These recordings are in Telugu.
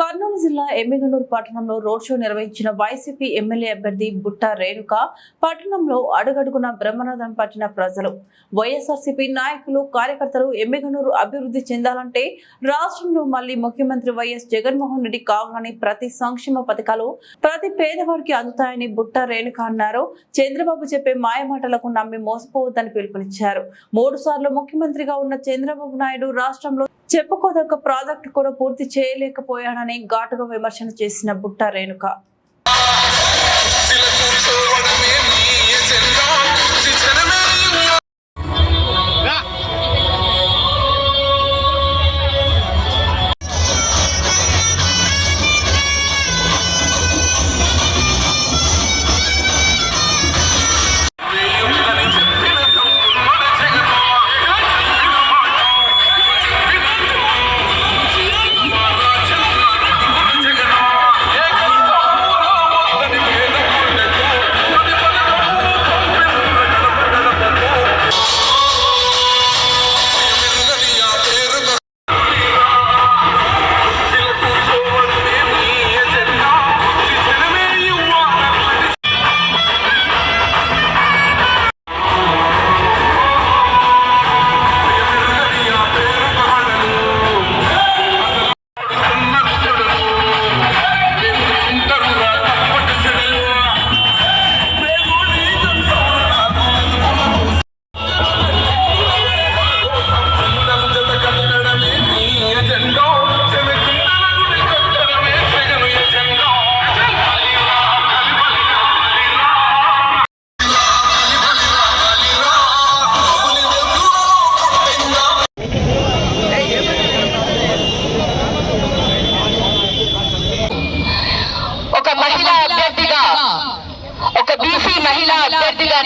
కర్నూలు జిల్లా ఎమ్మిగనూరు పట్టణంలో రోడ్ షో నిర్వహించిన వైసీపీ ఎమ్మెల్యే అభ్యర్థి బుట్టా రేణుక పట్టణంలో అడుగడుగున బ్రహ్మరథం పట్టిన ప్రజలు వైఎస్ఆర్సీపీ నాయకులు కార్యకర్తలు ఎమ్మిగనూరు అభివృద్ధి చెందాలంటే రాష్ట్రంలో మళ్లీ ముఖ్యమంత్రి వైఎస్ జగన్మోహన్ రెడ్డి కావాలని ప్రతి సంక్షేమ పథకాలు ప్రతి పేదవాడికి అందుతాయని బుట్టా రేణుక అన్నారు. చంద్రబాబు చెప్పే మాయమాటలకు నమ్మి మోసపోవద్దని పిలుపునిచ్చారు. 3 సార్లు ముఖ్యమంత్రిగా ఉన్న చంద్రబాబు నాయుడు రాష్ట్రంలో చెప్పుకోదగ్గ ప్రాజెక్టు కూడా పూర్తి చేయలేకపోయానని ఘాటుగా విమర్శన చేసిన బుట్టా రేణుక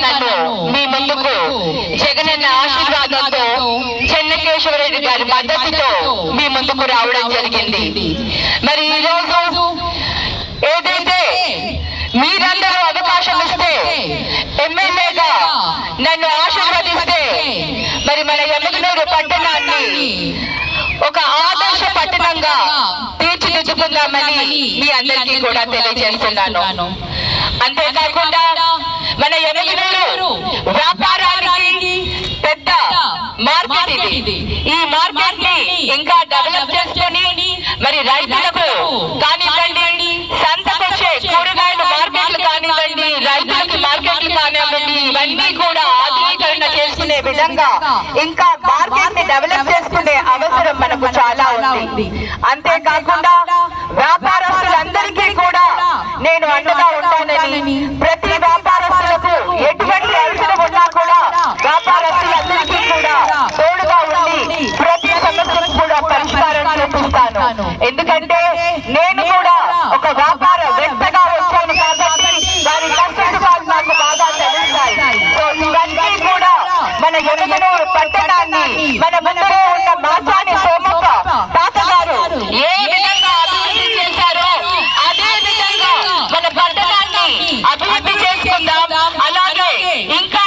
నన్ను మీ ముందుకు జగనన్న ఆశీర్వాదంతో చెన్నకేశ్వరరెడ్డి గారి మద్దతుతో మీ ముందుకు రావడం జరిగింది. మరి ఈ రోజు ఏదైతే మీరందరూ అవకాశం ఇస్తే ఎమ్మెల్యేగా నన్ను ఆశీర్వదిస్తే మరి మన ఎమ్మిగనూరు పట్టణాన్ని ఒక ఆదర్శ పట్టణంగా తీర్చిదిద్దుకుందామని మీ అందరికీ కూడా తెలియజేస్తున్నాను. అంతేకాకుండా మన ఎమ్మిగనూరు వ్యాపారానికి పెద్ద మార్కెట్ ఇది. ఈ మార్కెట్ ని ఇంకా డెవలప్ చేసుకొని మరి రైతులకు కానివ్వండి, సంతకొచ్చే కూరగాయల మార్కెట్లు కానివ్వండి, రైతులకి మార్కెట్లు కానివ్వండి, ఇవన్నీ కూడా ఆధునీకరణ చేసుకునే విధంగా ఇంకా మార్కెట్ ని డెవలప్ చేసుకునే అవసరం మనకు చాలా ఉంది. అంతేకాకుండా వ్యాపారస్తులందరికీ కూడా నేను అండగా ఉంటానని, ప్రతి వ్యాపారస్తులకు ఎటువంటి అవసరం ఉన్నా కూడా వ్యాపారస్తులందరికీ కూడా తోడుగా ఉండి ప్రతి సమస్యకు కూడా పరిష్కారం చూపిస్తాను. ఎందుకంటే నేను కూడా ఒక వ్యాపార వ్యక్తిగా వచ్చాను కాబట్టి వారి కష్టసుఖాలు నాకు బాగా తెలుస్తాయి. ఇవన్నీ కూడా మన ఎమ్మిగనూరు పట్టణాన్ని, మన ముందరే ఉన్న మాసాని సోమప్ప తాత గారు ఏ విధంగా అభివృద్ధి చేశారో అదే విధంగా మన పట్టణాన్ని అభివృద్ధి చేసుకుందాం. అలాగే ఇంకా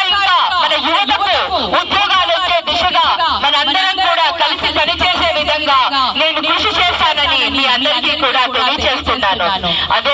మన యువతకు ఉద్యోగాలు వచ్చే దిశగా మనందరం కూడా కలిసి పనిచేసే విధంగా నేను కృషి చేస్తానని మీ అందరికీ కూడా తెలియజేస్తున్నాను. అదే